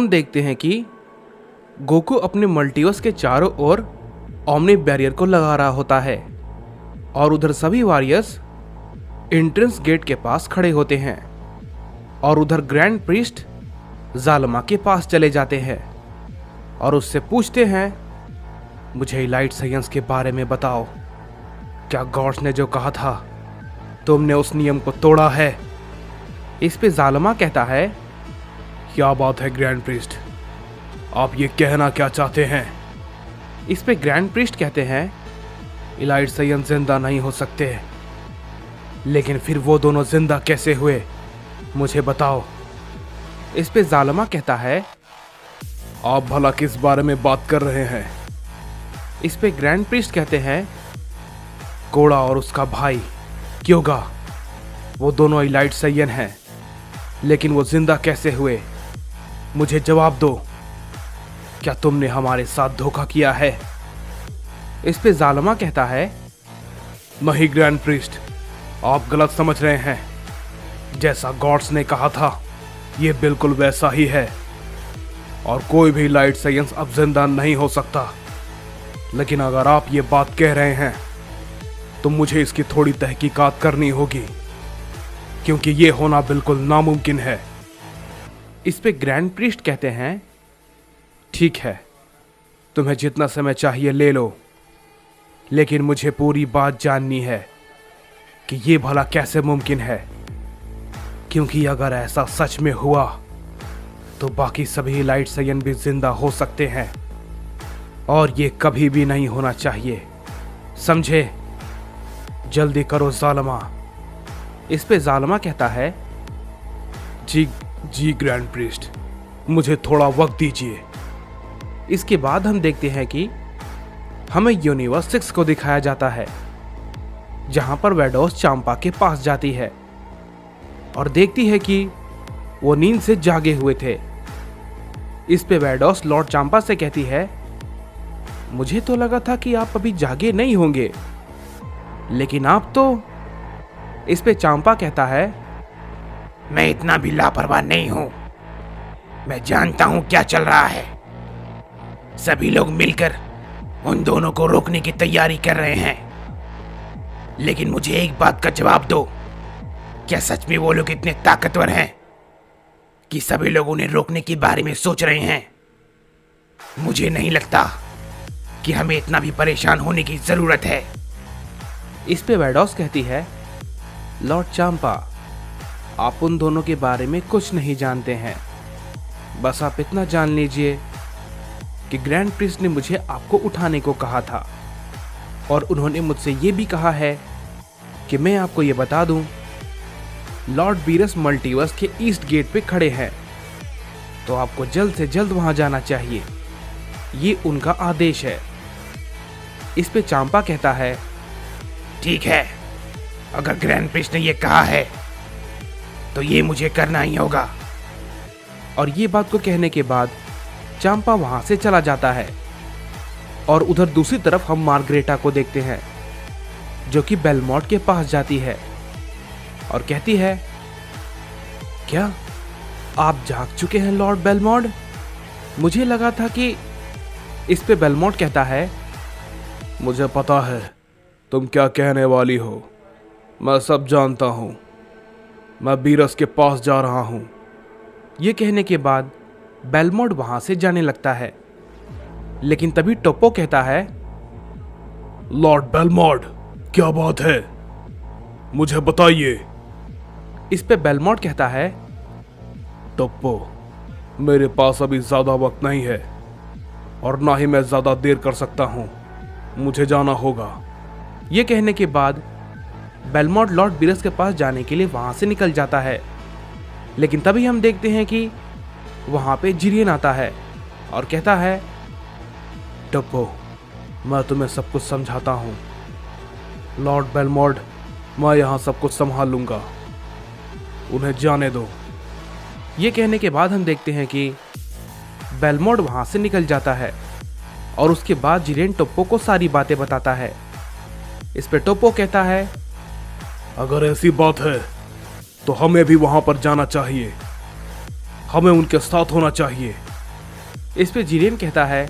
हम देखते हैं कि गोकू अपने मल्टीवर्स के चारों ओर ओमनी बैरियर को लगा रहा होता है और उधर सभी वॉरियर्स एंट्रेंस गेट के पास खड़े होते हैं और उधर ग्रैंड प्रीस्ट जालमा के पास चले जाते हैं और उससे पूछते हैं, मुझे लाइट साइंस के बारे में बताओ। क्या गॉड्स ने जो कहा था तुमने उस नियम को तोड़ा है? इस पे जालमा कहता है, क्या बात है ग्रैंड प्रीस्ट, आप ये कहना क्या चाहते हैं? इस पे ग्रैंड प्रीस्ट कहते हैं, इलाइट साइंस जिंदा नहीं हो सकते, लेकिन फिर वो दोनों जिंदा कैसे हुए, मुझे बताओ। इस पे जालमा कहता है, आप भला किस बारे में बात कर रहे हैं? इस पे ग्रैंड प्रीस्ट कहते हैं, कोड़ा और उसका भाई क्योगा, वो दोनों इलाइट साइयन हैं, लेकिन वो जिंदा कैसे हुए, मुझे जवाब दो। क्या तुमने हमारे साथ धोखा किया है? इस पे जालमा कहता है, नहीं ग्रैंड प्रीस्ट, आप गलत समझ रहे हैं। जैसा गॉड्स ने कहा था ये बिल्कुल वैसा ही है और कोई भी लाइट साइंस अब जिंदा नहीं हो सकता। लेकिन अगर आप ये बात कह रहे हैं तो मुझे इसकी थोड़ी तहकीकात करनी होगी, क्योंकि ये होना बिल्कुल नामुमकिन है। इस पे ग्रैंड प्रीस्ट कहते हैं, ठीक है, तुम्हें जितना समय चाहिए ले लो, लेकिन मुझे पूरी बात जाननी है कि ये भला कैसे मुमकिन है, क्योंकि अगर ऐसा सच में हुआ तो बाकी सभी लाइट साइयन भी जिंदा हो सकते हैं और ये कभी भी नहीं होना चाहिए, समझे? जल्दी करो जालमा। इस पे जालमा कहता है, जी ग्रैंड प्रीस्ट, मुझे थोड़ा वक्त दीजिए। इसके बाद हम देखते हैं कि हमें यूनिवर्स 6 को दिखाया जाता है, जहां पर वैडोस चांपा के पास जाती है और देखती है कि वो नींद से जागे हुए थे। इस पे वैडोस लॉर्ड चांपा से कहती है, मुझे तो लगा था कि आप अभी जागे नहीं होंगे, लेकिन आप तो। इस पे चांपा कहता है, मैं इतना भी लापरवाह नहीं हूं, मैं जानता हूं क्या चल रहा है। सभी लोग मिलकर उन दोनों को रोकने की तैयारी कर रहे हैं, लेकिन मुझे एक बात का जवाब दो, क्या सच में वो लोग इतने ताकतवर हैं कि सभी लोग उन्हें रोकने के बारे में सोच रहे हैं? मुझे नहीं लगता कि हमें इतना भी परेशान होने की जरूरत है। इस पे वैडोस कहती है, लॉर्ड चांपा, आप उन दोनों के बारे में कुछ नहीं जानते हैं, बस आप इतना जान लीजिए कि ग्रैंड प्रिंस ने मुझे आपको उठाने को कहा था और उन्होंने मुझसे ये भी कहा है कि मैं आपको ये बता दूं, लॉर्ड बीरस मल्टीवर्स के ईस्ट गेट पे खड़े हैं, तो आपको जल्द से जल्द वहां जाना चाहिए, ये उनका आदेश है। इस पे चांपा कहता है, ठीक है, अगर ग्रैंड प्रिंस ने ये कहा है तो ये मुझे करना ही होगा। और ये बात को कहने के बाद चांपा वहां से चला जाता है और उधर दूसरी तरफ हम मार्ग्रेटा को देखते हैं, जो कि बेलमोंट के पास जाती है और कहती है, क्या आप जाग चुके हैं लॉर्ड बेलमोंट? मुझे लगा था कि। इस पे बेलमोंट कहता है, मुझे पता है तुम क्या कहने वाली हो, मैं सब जानता हूं, मैं बीरस के पास जा रहा हूं। ये कहने के बाद बेलमोंट वहां से जाने लगता है, लेकिन तभी टोप्पो कहता है, लॉर्ड बेलमोंट, क्या बात है, मुझे बताइए। इस पे बेलमोंट कहता है, टोप्पो, मेरे पास अभी ज्यादा वक्त नहीं है और ना ही मैं ज्यादा देर कर सकता हूं, मुझे जाना होगा। ये कहने के बाद बेलमोंट लॉर्ड बीरस के पास जाने के लिए वहां से निकल जाता है, लेकिन तभी हम देखते हैं कि वहां पे जिरियन आता है और कहता है, टोप्पो, मैं तुम्हें सब कुछ समझाता हूं, लॉर्ड बेलमोंट, मैं यहां सब कुछ संभाल लूंगा, उन्हें जाने दो। ये कहने के बाद हम देखते हैं कि बेलमोंट वहां से निकल जाता है और उसके बाद जिरेन टोप्पो को सारी बातें बताता है। इस पे टोप्पो कहता है, अगर ऐसी बात है तो हमें भी वहां पर जाना चाहिए, हमें उनके साथ होना चाहिए। इस पे जिरेन कहता है,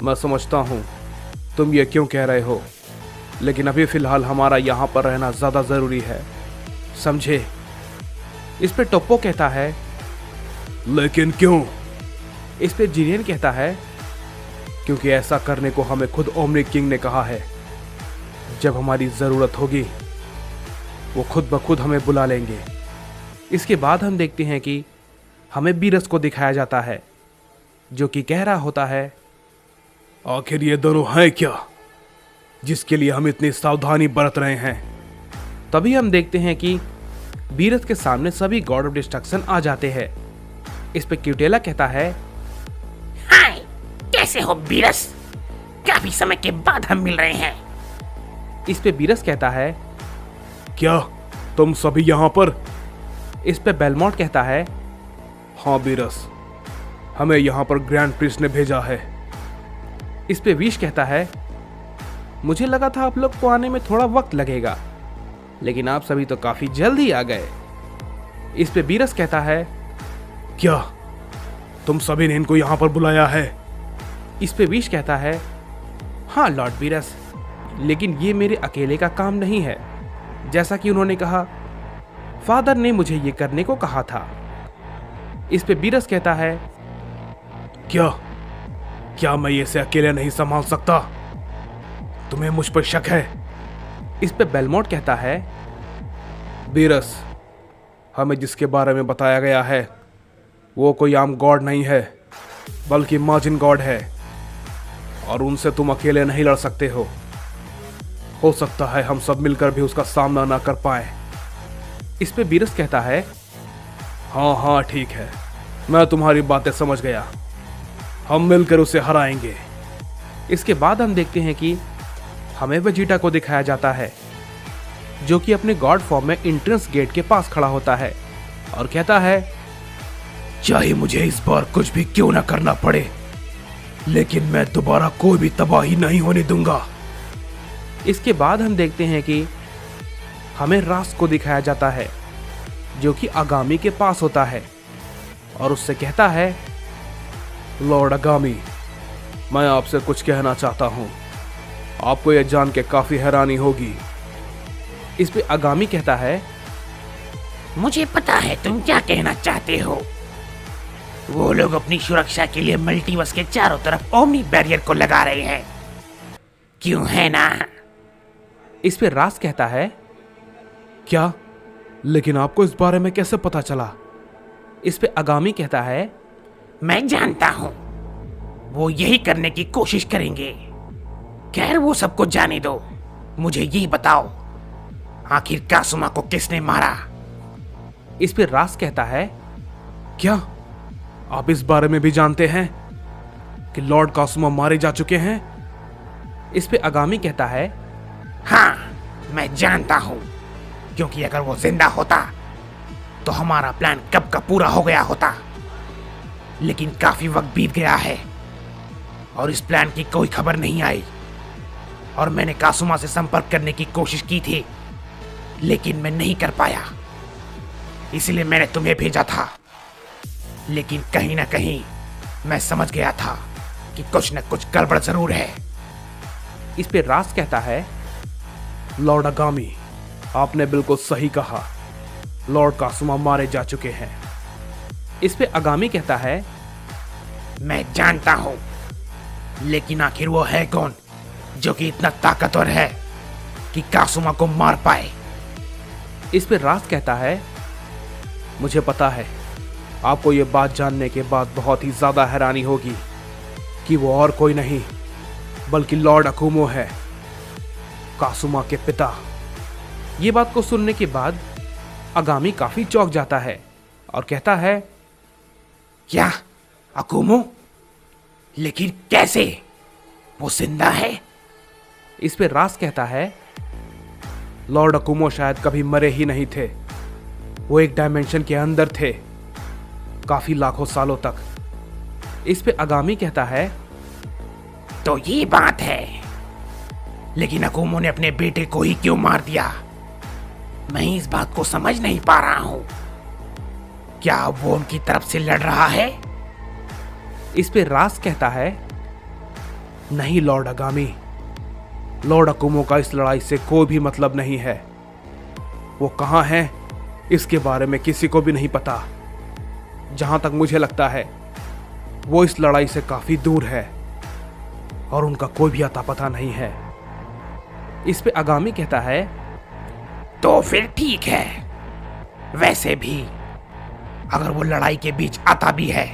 मैं समझता हूँ तुम ये क्यों कह रहे हो, लेकिन अभी फिलहाल हमारा यहाँ पर रहना ज़्यादा ज़रूरी है, समझे। इस पे टोप्पो कहता है, लेकिन क्यों। इस पे जिरेन कहता है, क्योंकि ऐसा करने को हमें खुद ओमनी किंग ने कहा है। जब हमारी ज़रूरत होगी वो खुद ब खुद हमें बुला लेंगे। इसके बाद हम देखते हैं कि हमें बीरस को दिखाया जाता है, जो कि कह रहा होता है, आखिर ये दोनों हैं क्या जिसके लिए हम इतनी सावधानी बरत रहे हैं। तभी हम देखते हैं कि बीरस के सामने सभी गॉड ऑफ डिस्ट्रक्शन आ जाते हैं। इस पे क्यूटेला कहता है, हाय, कैसे हो बीरस? काफी समय के बाद हम मिल रहे हैं। इस पे बीरस कहता है, क्या तुम सभी यहाँ पर? इस पे बेलमोंट कहता है, हाँ बीरस, हमें यहाँ पर ग्रैंड प्रिंस ने भेजा है। इस पे विश कहता है, मुझे लगा था आप लोग को आने में थोड़ा वक्त लगेगा, लेकिन आप सभी तो काफी जल्दी आ गए। इस पे बीरस कहता है, क्या तुम सभी ने इनको यहाँ पर बुलाया है? इस पे विश कहता है, हाँ लॉर्ड बीरस, लेकिन ये मेरे अकेले का काम नहीं है। जैसा कि उन्होंने कहा, फादर ने मुझे ये करने को कहा था। इस पे बीरस कहता है, क्या मैं इसे अकेले नहीं संभाल सकता? तुम्हें मुझ पर शक है? इस पे बेलमोंट कहता है, बीरस, हमें जिसके बारे में बताया गया है वो कोई आम गॉड नहीं है, बल्कि मार्जिन गॉड है, और उनसे तुम अकेले नहीं लड़ सकते हो सकता है हम सब मिलकर भी उसका सामना ना कर पाए। इस पे बीरस कहता है, हाँ ठीक है, मैं तुम्हारी बातें समझ गया, हम मिलकर उसे हराएंगे। इसके बाद हम देखते हैं कि हमें वेजिटा को दिखाया जाता है, जो कि अपने गॉड फॉर्म में एंट्रेंस गेट के पास खड़ा होता है और कहता है, चाहे मुझे इस बार कुछ भी क्यों ना करना पड़े, लेकिन मैं दोबारा कोई भी तबाही नहीं होने दूंगा। इसके बाद हम देखते हैं कि हमें रास को दिखाया जाता है, जो कि आगामी के पास होता है और उससे कहता है, लॉर्ड आगामी, मैं आपसे कुछ कहना चाहता हूं, आपको यह जान के काफी हैरानी होगी। इस पे आगामी कहता है, मुझे पता है तुम क्या कहना चाहते हो। वो लोग अपनी सुरक्षा के लिए मल्टीवर्स के चारों तरफ ओमनी बैरियर को लगा रहे हैं, क्यों है ना? इस पे रास कहता है, क्या? लेकिन आपको इस बारे में कैसे पता चला? इस पे आगामी कहता है, मैं जानता हूं, वो यही करने की कोशिश करेंगे। खैर वो सबको जाने दो, मुझे यही बताओ, आखिर कासुमा को किसने मारा? इस पे रास कहता है, क्या आप इस बारे में भी जानते हैं कि लॉर्ड कासुमा मारे जा चुके हैं? इस पे आगामी कहता है, हाँ मैं जानता हूं, क्योंकि अगर वो जिंदा होता तो हमारा प्लान कब का पूरा हो गया होता। लेकिन काफी वक्त बीत गया है और इस प्लान की कोई खबर नहीं आई, और मैंने कासुमा से संपर्क करने की कोशिश की थी, लेकिन मैं नहीं कर पाया, इसलिए मैंने तुम्हें भेजा था। लेकिन कहीं ना कहीं मैं समझ गया था कि कुछ न कुछ गड़बड़ जरूर है। इस पे रास कहता है, लॉर्ड आगामी, आपने बिल्कुल सही कहा, लॉर्ड कासुमा मारे जा चुके हैं। इस पे आगामी कहता है, मैं जानता हूं, लेकिन आखिर वो है कौन जो कि इतना ताकतवर है कि कासुमा को मार पाए? इस पे रास कहता है, मुझे पता है आपको ये बात जानने के बाद बहुत ही ज्यादा हैरानी होगी कि वो और कोई नहीं बल्कि लॉर्ड अकुमो है, कासुमा के पिता। ये बात को सुनने के बाद आगामी काफी चौंक जाता है और कहता है, क्या अकुमो? लेकिन कैसे? वो जिंदा है? इस पे रास कहता है, लॉर्ड अकुमो शायद कभी मरे ही नहीं थे, वो एक डायमेंशन के अंदर थे काफी लाखों सालों तक। इस पे आगामी कहता है, तो ये बात है, लेकिन अकुमो ने अपने बेटे को ही क्यों मार दिया? मैं इस बात को समझ नहीं पा रहा हूं। क्या वो उनकी तरफ से लड़ रहा है? इस पे रास कहता है, नहीं लॉर्ड अगामी, लॉर्ड अकुमो का इस लड़ाई से कोई भी मतलब नहीं है। वो कहाँ है इसके बारे में किसी को भी नहीं पता। जहां तक मुझे लगता है वो इस लड़ाई से काफी दूर है और उनका कोई भी अता पता नहीं है। इस पे आगामी कहता है, तो फिर ठीक है। वैसे भी अगर वो लड़ाई के बीच आता भी है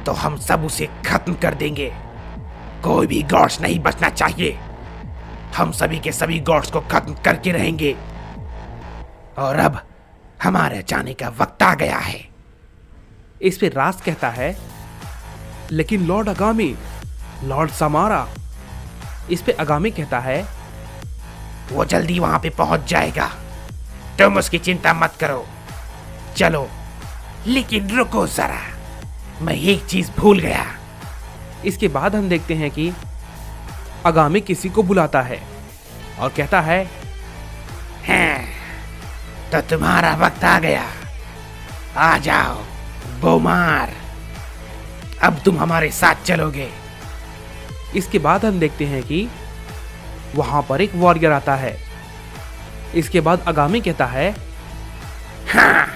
तो हम सब उसे खत्म कर देंगे। कोई भी गॉड्स नहीं बचना चाहिए। हम सभी के सभी गॉड्स को खत्म करके रहेंगे। और अब हमारे जाने का वक्त आ गया है। इस पे रास कहता है, लेकिन लॉर्ड अगामी, लॉर्ड समारा। इस पे आगामी कहता है, वो जल्दी वहां पे पहुंच जाएगा, तुम उसकी चिंता मत करो। चलो, लेकिन रुको जरा, मैं एक चीज भूल गया। इसके बाद हम देखते हैं कि आगामी किसी को बुलाता है और कहता है, हैं, तो तुम्हारा वक्त आ गया। आ जाओ बोमार, अब तुम हमारे साथ चलोगे। इसके बाद हम देखते हैं कि वहां पर एक वॉरियर आता है। इसके बाद आगामी कहता है, हाँ,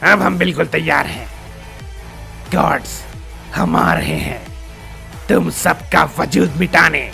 अब हम बिल्कुल तैयार हैं। गॉड्स, हम आ रहे हैं तुम सबका वजूद मिटाने।